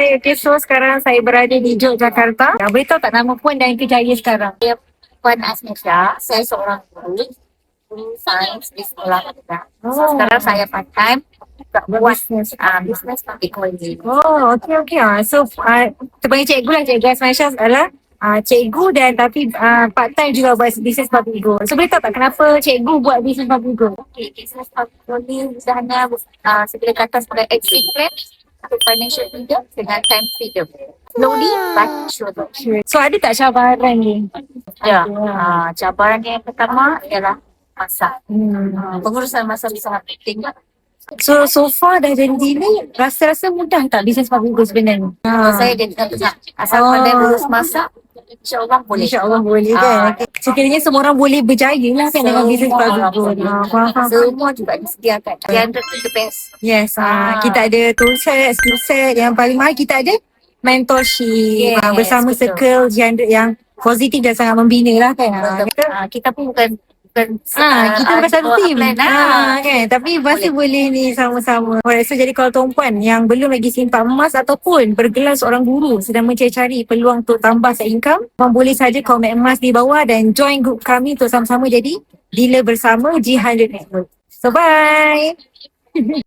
Hai, okay, so sekarang saya berada di Yogyakarta. Boleh tahu tak nama Puan dan Kejaya sekarang? Saya Puan Asmisha, saya seorang guru sains di sekolah rendah. Sekarang saya part time buat bisnes public policy. Oh, okay. So, terpanggil cikgu lah. Cikgu Asmisha adalah cikgu dan tapi part-time juga buat bisnes public go. So, boleh tahu tak kenapa cikgu buat bisnes public go? Okay, bisnes public policy usahanya segala kata sebagai exit plan untuk financial freedom dengan time freedom. Slowly but surely. So, ada tak cabaran ni? Ya, cabaran yang pertama ialah masa. Pengurusan masa sangat penting. So far dah jadi ni, rasa-rasa mudah tak bisnes public go sebenarnya? Kalau saya dia tidak tenang. Asal pandai urus masa, insyaAllah boleh. InsyaAllah boleh kan. So kiranya semua orang boleh berjaya lah kan dengan bisnes public go. Faham. Semua juga disediakan. Yang the best. Yes, kita ada toolset, skillset. Yang paling mahal kita ada mentorship. Yes, Bersama betul. circle yang positif dan sangat membina lah kan. Kita pun bukan Kita bukan satu tim plan, kan. Tapi pasti boleh ni sama-sama. Alright, so jadi kalau tuan-puan yang belum lagi simpan emas ataupun bergelar seorang guru sedang mencari peluang untuk tambah income, korang boleh saja komen emas di bawah dan join group kami untuk sama-sama jadi dealer bersama G100 Network. So bye.